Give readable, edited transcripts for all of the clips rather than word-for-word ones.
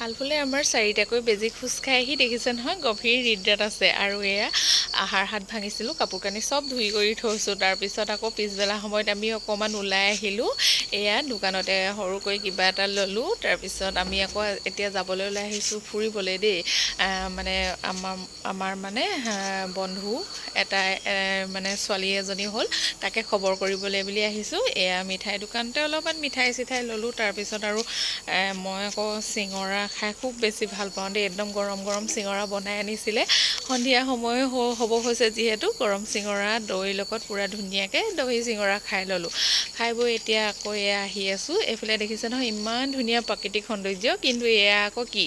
আলফুলে আমাৰ চাৰিটাকৈ বেজি খোজ খাই আহি দেখিছে নহয় গভীৰ হৃদয়ত আছে আৰু এয়া আহাৰ হাত ভাঙিছিলোঁ কাপোৰ কানি চব ধুই কৰি থৈছোঁ তাৰপিছত আকৌ পিছবেলা সময়ত আমি অকণমান ওলাই আহিলোঁ এয়া দোকানতে সৰুকৈ কিবা এটা ল'লোঁ তাৰপিছত আমি আকৌ এতিয়া যাবলৈ ওলাই আহিছোঁ ফুৰিবলৈ দেই মানে আমাৰ মানে বন্ধু এটা মানে ছোৱালী এজনী হ'ল তাকে খবৰ কৰিবলৈ বুলি আহিছোঁ এয়া মিঠাই দোকানতে অলপমান মিঠাই চিঠাই ল'লোঁ তাৰপিছত আৰু মই আকৌ চিঙৰা খাই খুব বেছি ভাল পাওঁ দেই একদম গৰম গৰম চিঙৰা বনাই আনিছিলে সন্ধিয়া সময় হ'ব হৈছে যিহেতু গৰম চিঙৰা দৈৰ লগত পুৰা ধুনীয়াকৈ দহি চিঙৰা খাই ল'লোঁ খাই বৈ এতিয়া আকৌ এয়া আহি আছোঁ এইফালে দেখিছে নহয় ইমান ধুনীয়া প্ৰাকৃতিক সৌন্দৰ্য কিন্তু এয়া আকৌ কি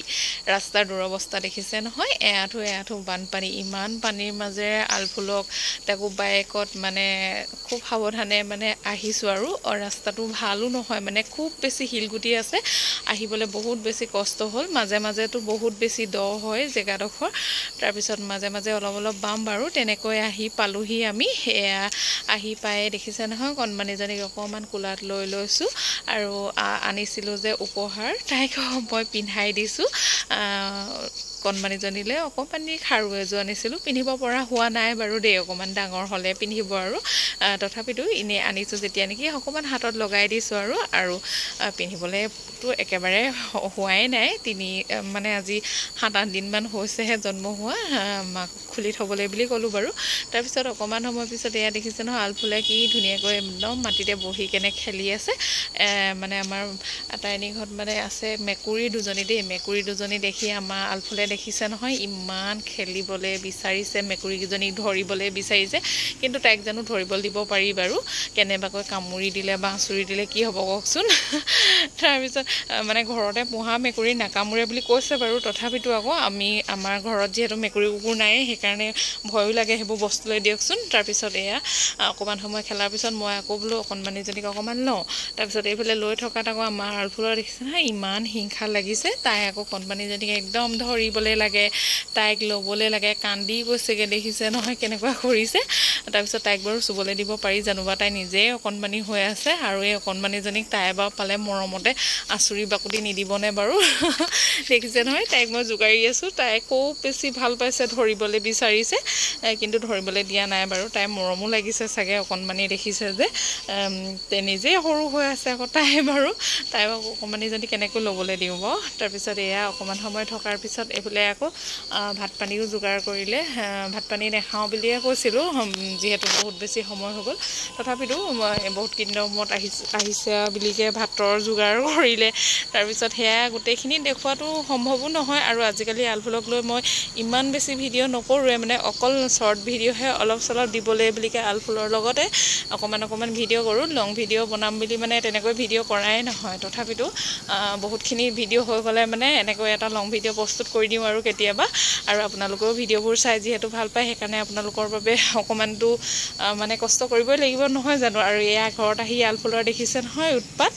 ৰাস্তাৰ দুৰৱস্থা দেখিছে নহয় এআঁঠু বানপানী ইমান পানীৰ মাজেৰে আলফুলক তাকো বাইকত মানে খুব সাৱধানে মানে আহিছোঁ আৰু ৰাস্তাটো ভালো নহয় মানে খুব বেছি শিলগুটি আছে আহিবলৈ বহুত বেছি কষ্ট হ'ল মাজে মাজেতো বহুত বেছি দ হয় জেগাডোখৰ তাৰপিছত মাজে মাজে অলপ বাম বাৰু তেনেকৈ আহি পালোহি আমি এয়া আহি পাই দেখিছে নহয় কণমানিজনীক অকণমান কোলাত লৈ লৈছোঁ আৰু আনিছিলোঁ যে উপহাৰ তাইক মই পিন্ধাই দিছোঁ কণমানিজনীলৈ অকণমানি খাৰু এযোৰ আনিছিলোঁ পিন্ধিব পৰা হোৱা নাই বাৰু দেই অকণমান ডাঙৰ হ'লে পিন্ধিব আৰু তথাপিতো এনেই আনিছোঁ যেতিয়া নেকি অকণমান হাতত লগাই দিছোঁ আৰু পিন্ধিবলৈতো একেবাৰে হোৱাই নাই মানে আজি 7-8 দিনমান হৈছেহে জন্ম হোৱা মাক খুলি থ'বলৈ বুলি ক'লোঁ বাৰু তাৰপিছত অকণমান সময় পিছত এয়া দেখিছে নহয় আলফুলে কি ধুনীয়াকৈ একদম মাটিতে বহি কেনে খেলি আছে মানে আমাৰ আটাইনী ঘৰত মানে আছে মেকুৰী দুজনী দেই মেকুৰী দুজনী দেখি আমাৰ আলফুলে দেখিছে নহয় ইমান খেলিবলৈ বিচাৰিছে মেকুৰীকেইজনীক ধৰিবলৈ বিচাৰিছে কিন্তু তাইক জানো ধৰিবলৈ দিব পাৰি বাৰু কেনেবাকৈ কামুৰি দিলে বা আঁচুৰি দিলে কি হ'ব কওকচোন তাৰপিছত মানে ঘৰতে পোহা মেকুৰী নাকামুৰে বুলি কৈছে বাৰু তথাপিতো আকৌ আমাৰ ঘৰত যিহেতু মেকুৰী কুকুৰ নাই সেইকাৰণে ভয়ো লাগে সেইবোৰ বস্তুলৈ দিয়কচোন তাৰপিছত এয়া অকণমান সময় খেলাৰ পিছত মই আকৌ বোলো অকণমানিজনীক অকণমান লওঁ তাৰপিছত এইফালে লৈ থকাত আকৌ আমাৰ আলফুলৰ দেখিছে নহয় ইমান হিংসা লাগিছে তাই আকৌ কণমানিজনীক একদম ধৰিবলৈ লাগে তাইক ল'বলৈ লাগে কান্দি গৈছেগৈ দেখিছে নহয় কেনেকুৱা কৰিছে তাৰপিছত তাইক বাৰু চুবলৈ দিব পাৰি জানোবা তাই নিজেই অকণমানি হৈ আছে আৰু এই অকণমানিজনীক তাই এবাৰ পালে মৰমতে আঁচুৰি বাকুটি নিদিবনে বাৰু দেখিছে নহয় তাইক মই জোকাৰি আছোঁ তাই খুব বেছি ভাল পাইছে ধৰিবলৈ বিচাৰিছে কিন্তু ধৰিবলৈ দিয়া নাই বাৰু তাই মৰমো লাগিছে চাগে অকণমানি দেখিছে যে নিজেই সৰু হৈ আছে আকৌ তাই অকণমানিজনী কেনেকৈ ল'বলৈ দিওঁ বাৰু তাৰপিছত এয়া অকণমান সময় থকাৰ পিছত এইফালে আকৌ ভাত পানীও যোগাৰ কৰিলে ভাত পানী নাখাওঁ বুলিয়ে কৈছিলোঁ যিহেতু বহুত বেছি সময় হৈ গ'ল তথাপিতো বহুত কেইদিনৰ মূৰত আহিছে বুলিকে ভাতৰ যোগাৰ কৰিলে তাৰপিছত সেয়া গোটেইখিনি দেখুৱাটো সম্ভৱো নহয় আৰু আজিকালি আলফুলক লৈ মই ইমান বেছি ভিডিঅ' নকৰোঁৱে মানে অকল শ্বৰ্ট ভিডিঅ'হে অলপ চলপ দিবলৈ বুলিকে আলফুলৰ লগতে অকণমান ভিডিঅ' কৰোঁ লং ভিডিঅ' বনাম বুলি মানে তেনেকৈ ভিডিঅ' কৰাই নহয় তথাপিতো বহুতখিনি ভিডিঅ' হৈ গ'লে মানে এনেকৈ এটা লং ভিডিঅ' প্ৰস্তুত কৰি দিওঁ আৰু কেতিয়াবা আৰু আপোনালোকেও ভিডিঅ'বোৰ চাই যিহেতু ভাল পায় সেইকাৰণে আপোনালোকৰ বাবে অকণমানটো মানে কষ্ট কৰিবই লাগিব নহয় জানো আৰু এয়া ঘৰত আহি আলফুলৰ দেখিছে নহয় উৎপাত